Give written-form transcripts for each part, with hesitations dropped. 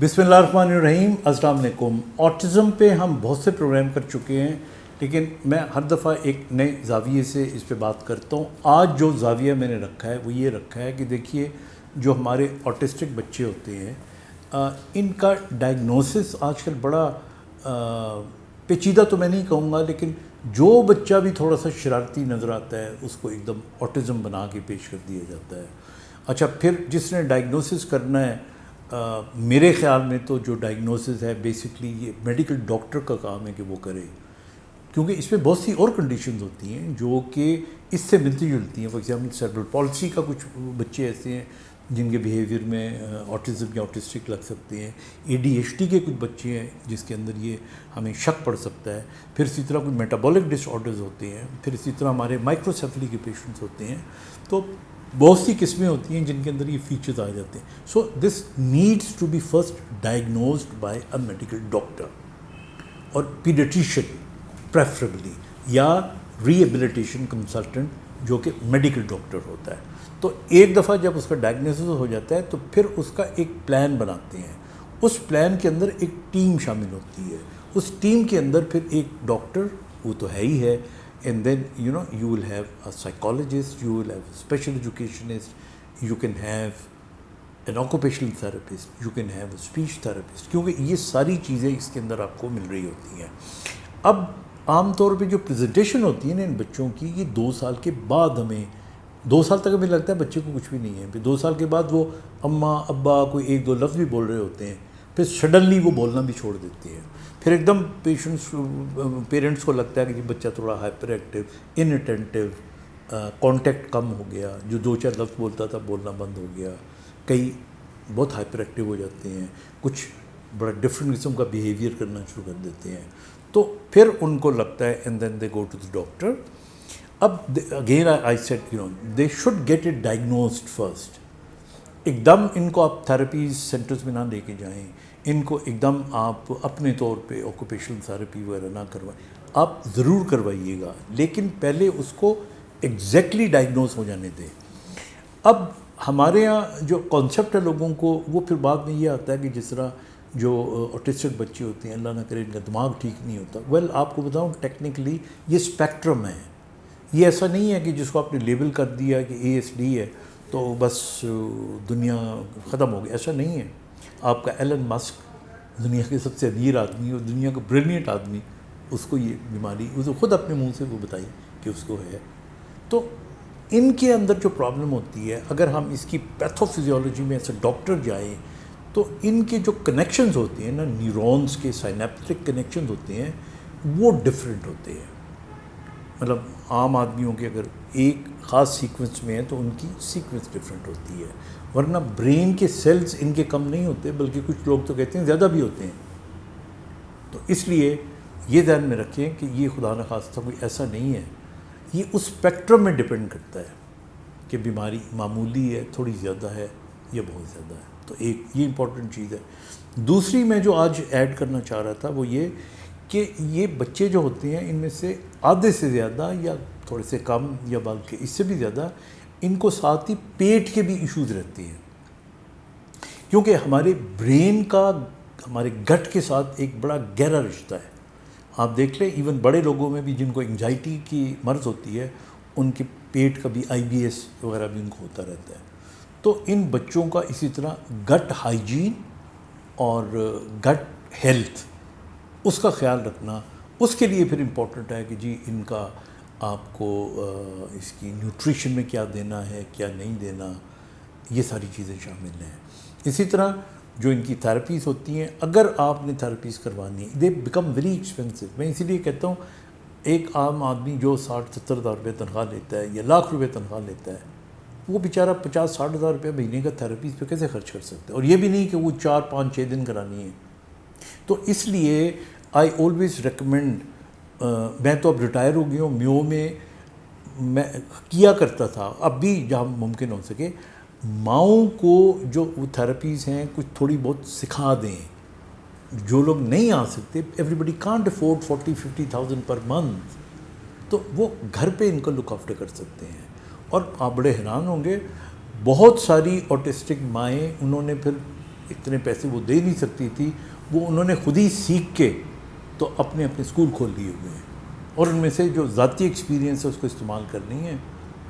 बिस्मिल्लाहिर्रहमानिर्रहीम। अस्सलाम वालेकुम। ऑटिज़म पे हम बहुत से प्रोग्राम कर चुके हैं, लेकिन मैं हर दफ़ा एक नए ज़ाविये से इस पे बात करता हूँ। आज जो ज़ाविया मैंने रखा है वो ये रखा है कि देखिए, जो हमारे ऑटिस्टिक बच्चे होते हैं इनका डायग्नोसिस आजकल बड़ा पेचीदा तो मैं नहीं कहूँगा, लेकिन जो बच्चा भी थोड़ा सा शरारती नज़र आता है उसको एकदम ऑटिज़म बना के पेश कर दिया जाता है। अच्छा, फिर जिसने डायग्नोसिस करना है मेरे ख़्याल में तो जो डायग्नोसिस है बेसिकली ये मेडिकल डॉक्टर का काम है कि वो करे, क्योंकि इसमें बहुत सी और कंडीशंस होती हैं जो कि इससे मिलती जुलती हैं। फॉर एग्जांपल सेरेब्रल पॉलिसी का कुछ बच्चे ऐसे हैं जिनके बिहेवियर में ऑटिज़म या ऑटिस्टिक लग सकते हैं। ADHD के कुछ बच्चे हैं जिसके अंदर ये हमें शक पड़ सकता है। फिर इसी तरह कुछ मेटाबॉलिक डिसऑर्डर्स होते हैं। फिर इसी तरह हमारे माइक्रोसेफली के पेशेंट्स होते हैं। तो बहुत सी किस्में होती हैं जिनके अंदर ये फीचर्स आ जाते हैं। So this needs to be first diagnosed by a medical doctor और पीडियाट्रिशियन प्रेफरेबली, या रिहेबिलिटेशन कंसल्टेंट जो कि मेडिकल डॉक्टर होता है। तो एक दफ़ा जब उसका डायग्नोसिस हो जाता है तो फिर उसका एक प्लान बनाते हैं। उस प्लान के अंदर एक टीम शामिल होती है। उस टीम के अंदर फिर एक डॉक्टर, वो तो है ही है, and then you will have a psychologist, you will have a special educationist, you can have an occupational therapist, you can have a speech therapist, क्योंकि ये सारी चीज़ें इसके अंदर आपको मिल रही होती हैं। अब आम तौर पे जो प्रेजेंटेशन होती है ना इन बच्चों की, ये 2 साल के बाद हमें 2 साल तक हमें लगता है बच्चे को कुछ भी नहीं है। फिर 2 साल के बाद वो अम्मा अब्बा कोई 1-2 लफ्ज़ भी बोल रहे होते हैं, फिर सडनली वो बोलना भी छोड़ देते हैं। फिर एकदम पेरेंट्स को लगता है कि बच्चा थोड़ा हाइपर एक्टिव, इनअटेंटिव, कांटेक्ट कम हो गया, जो 2-4 लफ्ज़ बोलता था बोलना बंद हो गया। कई बहुत हाइपर एक्टिव हो जाते हैं, कुछ बड़ा डिफरेंट किस्म का बिहेवियर करना शुरू कर देते हैं। तो फिर उनको लगता है and then they go to the doctor. अब again I said they should get it diagnosed first. एकदम इनको आप थेरेपी सेंटर्स में ना लेके जाएं, इनको एकदम आप अपने तौर पे ऑक्यूपेशनल थेरेपी वगैरह ना करवाएं। आप ज़रूर करवाइएगा, लेकिन पहले उसको एग्जैक्टली डायग्नोज हो जाने दें। अब हमारे यहाँ जो कॉन्सेप्ट है लोगों को, वो फिर बाद में ये आता है कि जिस तरह जो ऑटिस्टिक बच्चे होते हैं, अल्लाह ना करे इनका दिमाग ठीक नहीं होता। वेल, आपको बताऊँ टेक्निकली ये स्पेक्ट्रम है। ये ऐसा नहीं है कि जिसको आपने लेबल कर दिया कि ASD है तो बस दुनिया ख़त्म हो गई, ऐसा नहीं है। आपका एलन मस्क दुनिया के सबसे अमीर आदमी और दुनिया का ब्रिलियंट आदमी, उसको ये बीमारी उसको खुद अपने मुंह से वो बताई कि उसको है। तो इनके अंदर जो प्रॉब्लम होती है, अगर हम इसकी पैथोफिजियोलॉजी में ऐसे डॉक्टर जाएं तो इनके जो कनेक्शंस होते हैं ना, न्यूरॉन्स के साइनेप्टिक कनेक्शंस होते हैं, वो डिफरेंट होते हैं। मतलब आम आदमियों के अगर एक ख़ास सीक्वेंस में है तो उनकी सीक्वेंस डिफरेंट होती है, वरना ब्रेन के सेल्स इनके कम नहीं होते, बल्कि कुछ लोग तो कहते हैं ज़्यादा भी होते हैं। तो इसलिए ये ध्यान में रखें कि ये खुदा न खास्ता कोई ऐसा नहीं है, ये उस स्पेक्ट्रम में डिपेंड करता है कि बीमारी मामूली है, थोड़ी ज़्यादा है या बहुत ज़्यादा है। तो एक ये इम्पॉर्टेंट चीज़ है। दूसरी मैं जो आज ऐड करना चाह रहा था वो ये कि ये बच्चे जो होते हैं इनमें से आधे से ज़्यादा या थोड़े से कम या बल्कि इससे भी ज़्यादा इनको साथ ही पेट के भी इश्यूज़ रहते हैं, क्योंकि हमारे ब्रेन का हमारे गट के साथ एक बड़ा गहरा रिश्ता है। आप देख लें, इवन बड़े लोगों में भी जिनको एंग्जाइटी की मर्ज़ होती है, उनके पेट का भी IBS वगैरह भी उनको होता रहता है। तो इन बच्चों का इसी तरह गट हाइजीन और गट हेल्थ, उसका ख्याल रखना, उसके लिए फिर इम्पोर्टेंट है कि जी इनका आपको इसकी न्यूट्रिशन में क्या देना है, क्या नहीं देना, ये सारी चीज़ें शामिल हैं। इसी तरह जो इनकी थेरेपीज़ होती हैं, अगर आपने थेरेपीज़ करवानी, दे बिकम वेरी एक्सपेंसिव। मैं इसीलिए कहता हूँ एक आम आदमी जो 60-70 हज़ार रुपये तनख्वाह लेता है या लाख रुपये तनख्वाह लेता है, वो बेचारा 50-60 हज़ार रुपये महीने का थेरेपीज़ पे कैसे खर्च कर सकता है? और ये भी नहीं कि वो 4-5-6 दिन करानी है। तो इसलिए आई ऑलवेज़ रिकमेंड, मैं तो अब रिटायर हो गया हूँ, म्यो में मैं किया करता था, अब भी जहाँ मुमकिन हो सके माओं को जो थेरेपीज़ हैं कुछ थोड़ी बहुत सिखा दें। जो लोग नहीं आ सकते, everybody can't afford 40-50,000 per month, तो वो घर पे इनको लुक आफ्टर कर सकते हैं। और आप बड़े हैरान होंगे, बहुत सारी ऑटिस्टिक माएँ, उन्होंने फिर اتنے پیسے وہ دے نہیں سکتی تھی، وہ انہوں نے خود ہی سیکھ کے تو اپنے اپنے اسکول کھول لیے ہوئے ہیں، اور ان میں سے جو ذاتی ایکسپیرینس ہے اس کو استعمال کرنی ہے،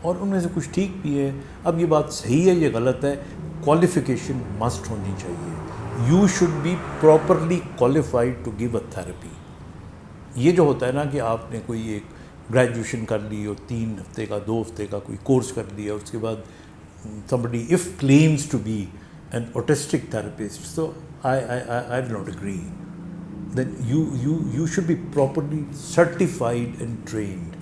اور ان میں سے کچھ ٹھیک بھی ہے۔ اب یہ بات صحیح ہے، یہ غلط ہے، کوالیفیکیشن مسٹ ہونی چاہیے۔ You should be properly qualified to give a therapy. یہ جو ہوتا ہے نا کہ آپ نے کوئی ایک گریجویشن کر لی اور 3 ہفتے کا 2 ہفتے کا کوئی کورس کر لیا، اس کے بعد somebody if claims to be an autistic therapist, so I will not agree. Then you should be properly certified and trained.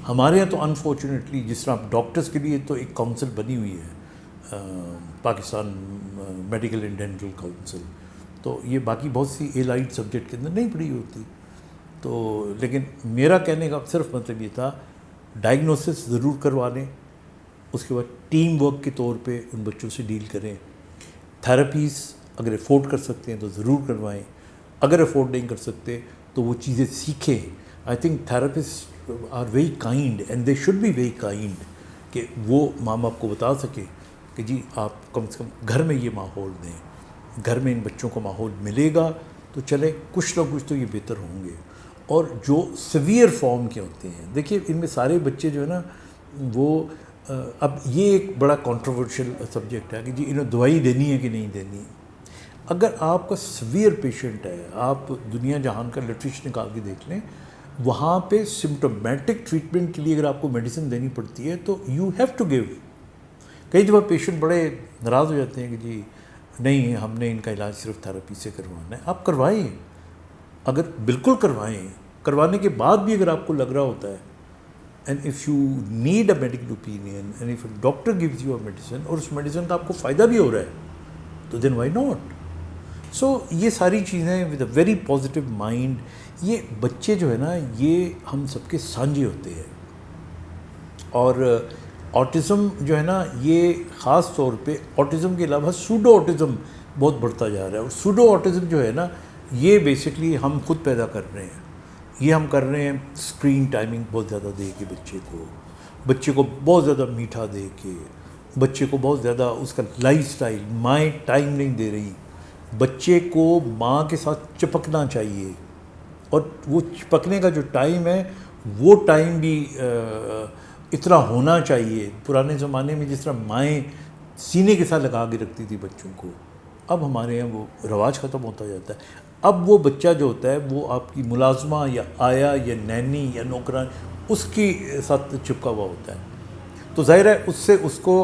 ہمارے یہاں تو انفارچونیٹلی جس طرح ڈاکٹرس کے لیے تو ایک کونسل بنی ہوئی ہے، Pakistan medical and dental council, تو یہ باقی بہت سی ایلائڈ سبجیکٹ کے اندر نہیں پڑھی ہوتی، تو لیکن میرا کہنے کا صرف مطلب یہ تھا ڈائگنوسس ضرور کروا لیں، اس کے بعد ٹیم ورک کے طور پہ ان بچوں سے ڈیل کریں، تھراپیز اگر افورڈ کر سکتے ہیں تو ضرور کروائیں، اگر افورڈ نہیں کر سکتے تو وہ چیزیں سیکھیں۔ I think therapists are very kind and they should be very kind, کہ وہ ماں باپ کو بتا سکے کہ جی آپ کم سے کم گھر میں یہ ماحول دیں، گھر میں ان بچوں کو ماحول ملے گا تو چلے کچھ نہ کچھ تو یہ بہتر ہوں گے۔ اور جو سیویئر فارم کے ہوتے ہیں، دیکھیے ان میں سارے بچے جو ہے نا وہ اب یہ ایک بڑا کنٹروورشل سبجیکٹ ہے کہ جی انہیں دوائی دینی ہے کہ نہیں دینی۔ اگر آپ کا سیویئر پیشنٹ ہے، آپ دنیا جہان کا لٹریچر نکال کے دیکھ لیں، وہاں پہ سمٹومیٹک ٹریٹمنٹ کے لیے اگر آپ کو میڈیسن دینی پڑتی ہے تو یو ہیو ٹو گیو۔ کئی دفعہ پیشنٹ بڑے ناراض ہو جاتے ہیں کہ جی نہیں ہم نے ان کا علاج صرف تھراپی سے کروانا ہے۔ آپ کروائیں، اگر بالکل کروائیں، کروانے کے بعد بھی اگر آپ کو لگ رہا ہوتا ہے and if you need a medical opinion and if a doctor gives you a medicine اور اس میڈیسن کا آپ کو فائدہ بھی ہو رہا ہے تو دین وائی ناٹ۔ سو یہ ساری چیزیں with a very positive mind, یہ بچے جو ہے نا یہ ہم سب کے سانجھے ہوتے ہیں، اور آٹزم جو ہے نا یہ خاص طور پہ آٹزم کے علاوہ سوڈو آٹزم بہت بڑھتا جا رہا ہے، اور سوڈو آٹزم جو ہے نا یہ بیسکلی ہم خود پیدا کر رہے ہیں۔ یہ ہم کر رہے ہیں اسکرین ٹائمنگ بہت زیادہ دے کے بچے کو بہت زیادہ میٹھا دے کے، بچے کو بہت زیادہ اس کا لائف سٹائل، مائیں ٹائم نہیں دے رہی، بچے کو ماں کے ساتھ چپکنا چاہیے، اور وہ چپکنے کا جو ٹائم ہے وہ ٹائم بھی اتنا ہونا چاہیے۔ پرانے زمانے میں جس طرح مائیں سینے کے ساتھ لگا کے رکھتی تھی بچوں کو، اب ہمارے یہاں وہ رواج ختم ہوتا جاتا ہے۔ اب وہ بچہ جو ہوتا ہے وہ آپ کی ملازمہ یا آیا یا نینی یا نوکران اس کے ساتھ چپکا ہوا ہوتا ہے، تو ظاہر ہے اس سے اس کو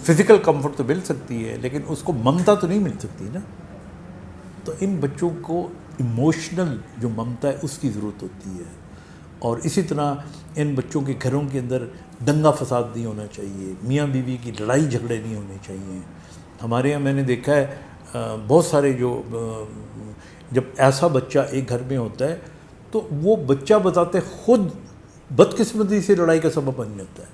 فزیکل کمفرٹ تو مل سکتی ہے لیکن اس کو ممتا تو نہیں مل سکتی نا۔ تو ان بچوں کو ایموشنل جو ممتا ہے اس کی ضرورت ہوتی ہے، اور اسی طرح ان بچوں کے گھروں کے اندر دنگا فساد نہیں ہونا چاہیے، میاں بیوی کی لڑائی جھگڑے نہیں ہونے چاہیے۔ ہمارے یہاں میں نے دیکھا ہے بہت سارے جب ایسا بچہ ایک گھر میں ہوتا ہے تو وہ بچہ بتاتے خود بدقسمتی سے لڑائی کا سبب بن جاتا ہے،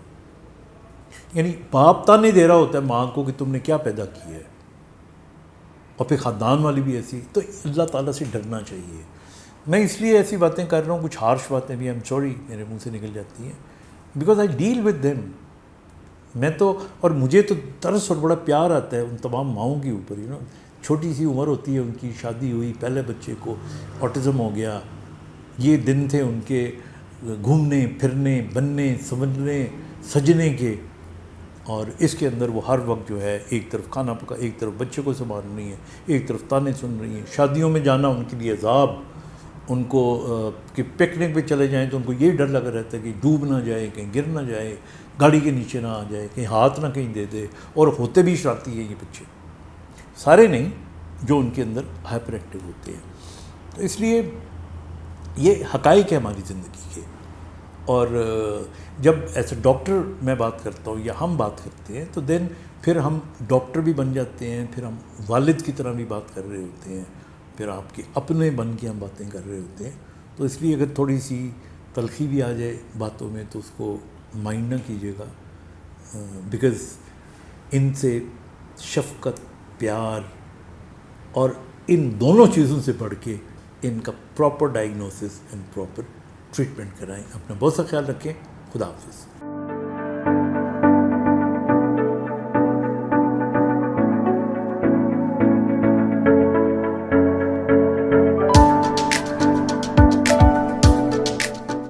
یعنی باپ تانے دے رہا ہوتا ہے ماں کو کہ تم نے کیا پیدا کیا ہے، اور پھر خاندان والی بھی ایسی۔ تو اللہ تعالیٰ سے ڈرنا چاہیے۔ میں اس لیے ایسی باتیں کر رہا ہوں، کچھ ہارش باتیں بھی ایم سوری میرے منہ سے نکل جاتی ہیں، because I deal with them. میں تو، اور مجھے تو ترس اور بڑا پیار آتا ہے ان تمام ماؤں کے اوپر، چھوٹی سی عمر ہوتی ہے ان کی، شادی ہوئی، پہلے بچے کو آٹزم ہو گیا، یہ دن تھے ان کے گھومنے پھرنے بننے سمجھنے سجنے کے، اور اس کے اندر وہ ہر وقت جو ہے ایک طرف کھانا پکا، ایک طرف بچے کو سنبھال رہی ہیں، ایک طرف تانے سن رہی ہیں، شادیوں میں جانا ان کے لیے عذاب، ان کو کہ پکنک پہ چلے جائیں تو ان کو یہ ڈر لگا رہتا ہے کہ ڈوب نہ جائے، کہیں گر نہ جائے، گاڑی کے نیچے نہ آ جائے، کہیں ہاتھ نہ کہیں دے دے، اور ہوتے بھی شرارتی ہیں یہ بچے، سارے نہیں جو ان کے اندر ہائپر ایکٹیو ہوتے ہیں۔ تو اس لیے یہ حقائق ہے ہماری زندگی کے، اور جب ایسے ڈاکٹر میں بات کرتا ہوں یا ہم بات کرتے ہیں تو دین پھر ہم ڈاکٹر بھی بن جاتے ہیں، پھر ہم والد کی طرح بھی بات کر رہے ہوتے ہیں، پھر آپ کے اپنے بن کے ہم باتیں کر رہے ہوتے ہیں۔ تو اس لیے اگر تھوڑی سی تلخی بھی آ جائے باتوں میں تو اس کو مائنڈ نہ کیجیے گا، بیکاز ان سے شفقت، پیار، اور ان دونوں چیزوں سے بڑھ کے ان کا proper diagnosis and proper treatment کرائیں۔ اپنا بہت سا خیال رکھیں۔ خدا حافظ۔